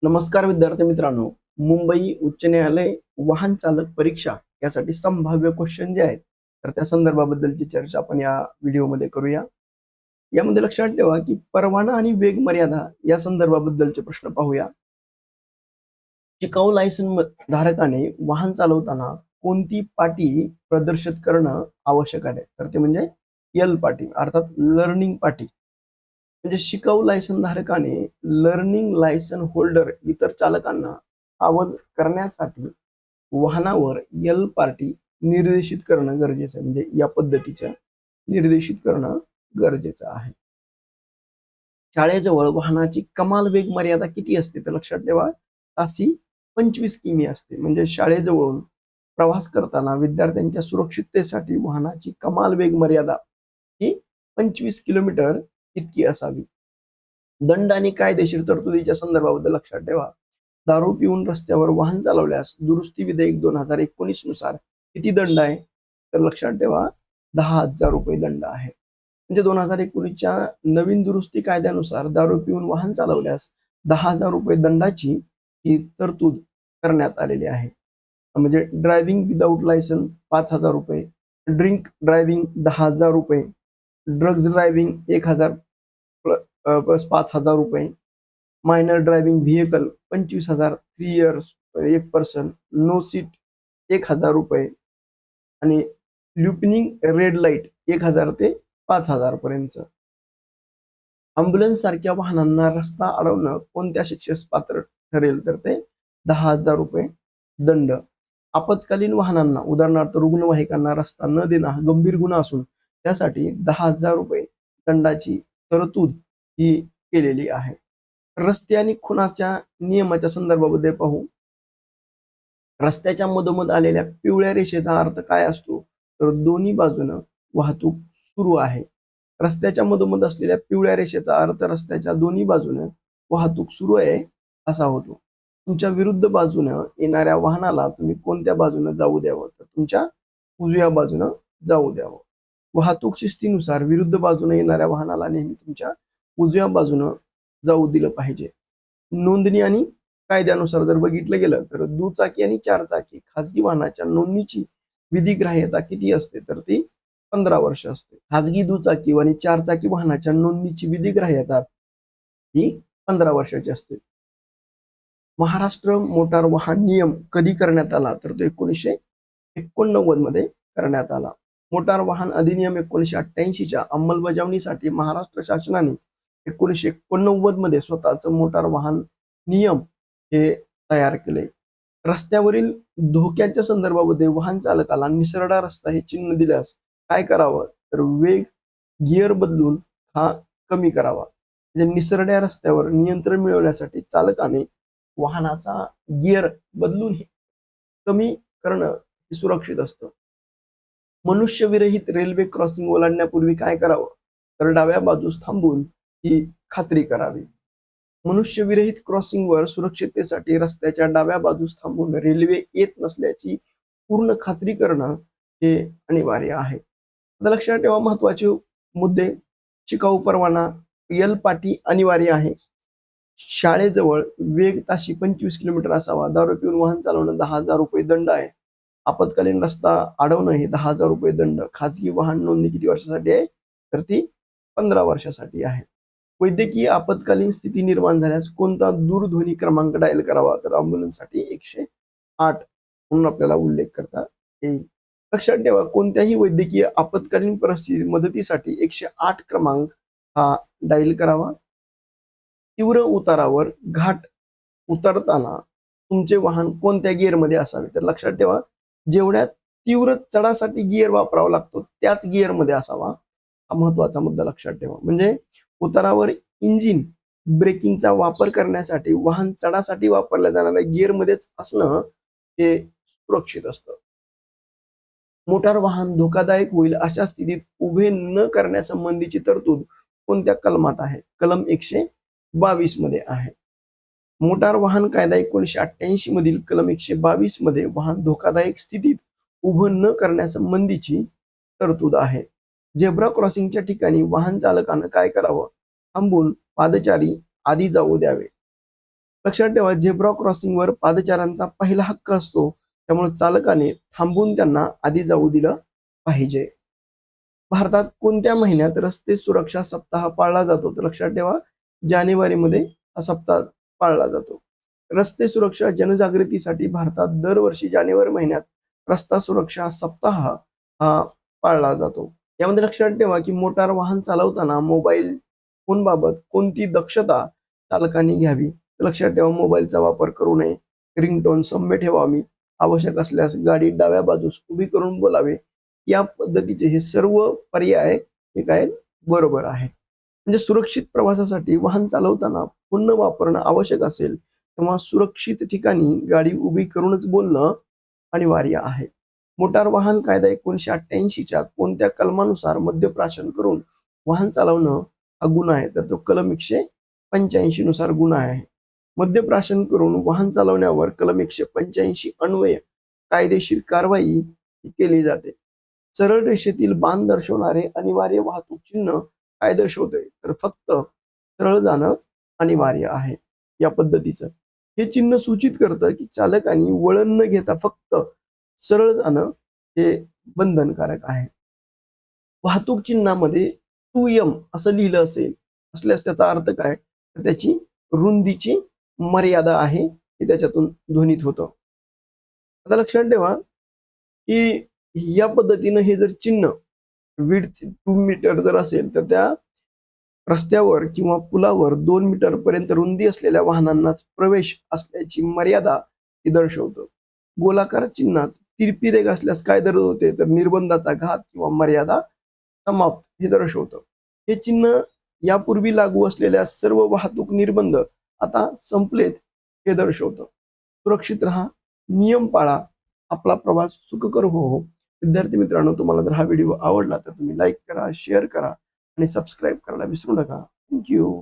नमस्कार विद्यार्थी मित्रांनो. मुंबई उच्च न्यायालय वाहन चालक परीक्षा यासाठी संभाव्य क्वेश्चन जे आहेत तर त्या संदर्भाबद्दलची चर्चा आपण या व्हिडिओमध्ये करूया. यामध्ये लक्षात ठेवा की परवाना आणि वेग मर्यादा या संदर्भाबद्दलचे प्रश्न पाहूया. शिकाऊ लायसन धारकाने वाहन चालवताना कोणती पाटी प्रदर्शित करणं आवश्यक आहे? तर ते म्हणजे एल पाटी अर्थात लर्निंग पाटी. म्हणजे शिकाऊ लायसन धारकाने लर्निंग लायसन होल्डर इतर चालकांना अवगत करण्यासाठी वाहनावर एल पाटी निर्देशित करणं गरजेचं आहे. म्हणजे या पद्धतीच्या निर्देशित करणं गरजेचं आहे. शाळेजवळ वाहनाची कमाल वेग मर्यादा किती असते? तर लक्षात ठेवा, ताशी 25 किमी असते. म्हणजे शाळेजवळून प्रवास करताना विद्यार्थ्यांच्या सुरक्षिततेसाठी वाहनाची कमाल वेग मर्यादा ही 25 किलोमीटर इतकी असावी. दंड आणि कायदेशीर तरतुदीच्या संदर्भाबद्दल लक्षात ठेवा. दारू पिऊन रस्त्यावर वाहन चालवल्यास दुरुस्ती विधेयक 2019 नुसार किती दंड आहे? तर लक्षात ठेवा, 10,000 रुपये दंड आहे. म्हणजे 2019च्या नवीन दुरुस्ती कायद्यानुसार दारू पिऊन वाहन चालवल्यास 10,000 रुपये दंडाची ही तरतूद करण्यात आलेली आहे. म्हणजे ड्रायव्हिंग विदाऊट लायसन 5,000 रुपये, ड्रिंक ड्रायव्हिंग 10,000 रुपये, ड्रग्ज ड्रायव्हिंग 1,000 प्लस 5,000 रुपये, minor driving vehicle 25,000, 3 years 1 person, no seat 1,000 रुपये आणि ल्युपिनिंग रेड लाईट 1,000 ते 5,000 पर्यंत. ॲम्ब्युलन्स सारख्या वाहनांना रस्ता अडवणं कोणत्या शिक्षेस पात्र ठरेल? तर ते 10,000 रुपये दंड. आपत्कालीन वाहनांना उदाहरणार्थ रुग्णवाहिकांना रस्ता न देणं हा गंभीर गुन्हा असून त्यासाठी 10,000 रुपये दंडाची तरतूद ही केलेली आहे. रस्ते आणि खुणाच्या नियमाच्या संदर्भामध्ये पाहू. रस्त्याच्या मधोमध आलेल्या पिवळ्या रेषेचा अर्थ काय असतो? तर दोन्ही बाजूनं वाहतूक सुरू आहे. रस्त्याच्या मधोमध असलेल्या पिवळ्या रेषेचा अर्थ रस्त्याच्या दोन्ही बाजूनं वाहतूक सुरू आहे असा होतो. तुमच्या विरुद्ध बाजूनं येणाऱ्या वाहनाला तुम्ही कोणत्या बाजूनं जाऊ द्यावं? तर तुमच्या उजव्या बाजूनं जाऊ द्यावं. वाहतूक शिस्तीनुसार विरुद्ध बाजूने येणाऱ्या वाहनाला नेहमी तुमच्या उजव्या बाजूनं जाऊ दिलं पाहिजे. नोंदणी आणि कायद्यानुसार जर बघितलं गेलं तर दुचाकी आणि चारचाकी खाजगी वाहनाच्या नोंदणीची विधिग्राह्यता किती असते? तर ती 15 वर्ष असते. खाजगी दुचाकी आणि चारचाकी वाहनाच्या नोंदणीची विधिग्राह्यता ही 15 वर्षाची असते. महाराष्ट्र मोटार वाहन नियम कधी करण्यात आला? तर तो 1989 मध्ये करण्यात आला. मोटार वाहन अधिनियम 1988च्या अंमलबजावणीसाठी महाराष्ट्र शासनाने 1989 मध्ये स्वतःचं मोटार वाहन नियम हे तयार केले. रस्त्यावरील धोक्याच्या संदर्भामध्ये वाहन चालकाला निसरडा रस्ता हे चिन्ह दिल्यास काय करावं? तर वेग गिअर बदलून हा कमी करावा. म्हणजे निसरड्या रस्त्यावर नियंत्रण मिळवण्यासाठी चालकाने वाहनाचा गिअर बदलून कमी करणं हे सुरक्षित असतं. मनुष्यविरहित रेल्वे क्रॉसिंग ओलांडण्यापूर्वी काय करावं? तर डाव्या बाजूस थांबून ही खात्री करावी. मनुष्यविरहित क्रॉसिंगवर सुरक्षिततेसाठी रस्त्याच्या डाव्या बाजूस थांबून रेल्वे येत नसल्याची पूर्ण खात्री करणं हे अनिवार्य आहे. आता लक्षात ठेवा महत्वाचे मुद्दे. शिकाऊ परवाना, एल पाटी अनिवार्य आहे. शाळेजवळ वेग ताशी 25 किलोमीटर असावा. दारू पिऊन वाहन चालवणं 10,000 रुपये दंड आहे. आपत्कालीन रस्ता अडवणं हे 10,000 रुपये दंड. खाजगी वाहन नोंदणी किती वर्षासाठी आहे? तर ती 15 वर्षासाठी आहे. वैद्यकीय आपत्कालीन स्थिती निर्माण झाल्यास कोणता दूरध्वनी क्रमांक डायल करावा? तर ॲम्ब्युलन्ससाठी 108 म्हणून आपल्याला उल्लेख करता येईल. लक्षात ठेवा कोणत्याही वैद्यकीय आपत्कालीन परिस्थिती मदतीसाठी 108 क्रमांक हा डायल करावा. तीव्र उतारावर घाट उतरताना तुमचे वाहन कोणत्या गिअरमध्ये असावे? तर लक्षात ठेवा जेवढ्या तीव्र चढासाठी गिअर वापरावा लागतो त्याच गिअरमध्ये असावा. हा महत्वाचा मुद्दा लक्षात ठेवा. म्हणजे उतारावर इंजिन ब्रेकिंगचा वापर करण्यासाठी वाहन चढासाठी वापरल्या जाणाऱ्या गिअरमध्येच असणं हे सुरक्षित असतं. मोटार वाहन धोकादायक होईल अशा स्थितीत उभे न करण्यासंबंधीची तरतूद कोणत्या कलमात आहे? कलम 122 मध्ये आहे. मोटार वाहन कायदा 1988 मधील कलम 122 मध्ये वाहन धोकादायक स्थितीत उभं न करण्यासंबंधीची तरतूद आहे. झेब्रा क्रॉसिंगच्या ठिकाणी वाहन चालकानं काय करावं? थांबून पादचारी आधी जाऊ द्यावे. लक्षात ठेवा, झेब्रा क्रॉसिंगवर पादचाऱ्यांचा पहिला हक्क असतो, त्यामुळे चालकाने थांबून त्यांना आधी जाऊ दिलं पाहिजे. भारतात कोणत्या महिन्यात रस्ते सुरक्षा सप्ताह पाळला जातो? तर लक्षात ठेवा, जानेवारीमध्ये हा सप्ताह पाळला जातो. रस्ते सुरक्षा जनजागृतीसाठी भारतात दरवर्षी जानेवारी महिन्यात रस्ता सुरक्षा सप्ताह हा पाळला जातो. यामध्ये लक्षात ठेवा की मोटार वाहन चालवताना मोबाईल फोनबाबत कोणती दक्षता चालकांनी घ्यावी. लक्षात ठेवा, मोबाईलचा वापर करू नये, रिंगटोन सौम्य ठेवावी, आवश्यक असल्यास गाडी डाव्या बाजूस उभी करून बोलावे. या पद्धतीचे हे सर्व पर्याय हे काय बरोबर आहेत. म्हणजे सुरक्षित प्रवासासाठी वाहन चालवताना फोन वापरणं आवश्यक असेल तेव्हा सुरक्षित ठिकाणी गाडी उभी करूनच बोलणं अनिवार्य आहे. मोटार वाहन कायदा 1988च्या कोणत्या कलमानुसार मद्यप्राशन करून वाहन चालवणं हा गुन्हा आहे? तर तो कलम 185 नुसार गुन्हा आहे. मद्यप्राशन करून वाहन चालवण्यावर कलम 185 अन्वये कायदेशीर कारवाई केली जाते. सरळ रेषेतील बाण दर्शवणारे अनिवार्य वाहतूक चिन्ह काय दर्शवते? तर फक्त सरळ जाणं अनिवार्य आहे. या पद्धतीचं हे चिन्ह सूचित करतं की चालकांनी वळण न घेता फक्त सरळ जाणं हे बंधनकारक आहे. वाहतूक चिन्हामध्ये 2M असं लिहिलं असल्यास त्याचा अर्थ काय? तर त्याची रुंदीची मर्यादा आहे हे त्याच्यातून ध्वनित होतं. आता लक्षात ठेवा की या पद्धतीनं हे जर चिन्ह विड्थ 2 मीटर जर असेल तर त्या रस्त्यावर किंवा पुलावर 2 मीटर पर्यंत रुंदी असलेल्या वाहनांनाच प्रवेश असल्याची मर्यादा हे दर्शवतं. गोलाकार चिन्हात तिरपी रेघ असल्यास काय दर्शवते? तर निर्बंधाचा घात किंवा मर्यादा समाप्त हे दर्शवतं. हे चिन्ह यापूर्वी लागू असलेल्या सर्व वाहतूक निर्बंध आता संपलेत हे दर्शवतं. सुरक्षित राहा, नियम पाळा, आपला प्रवास सुखकर हो. विद्यार्थी मित्रांनो, तुम्हाला जर हा व्हिडिओ आवडला तर तुम्ही लाईक करा, शेअर करा आणि सबस्क्राईब करायला विसरू नका. थँक्यू.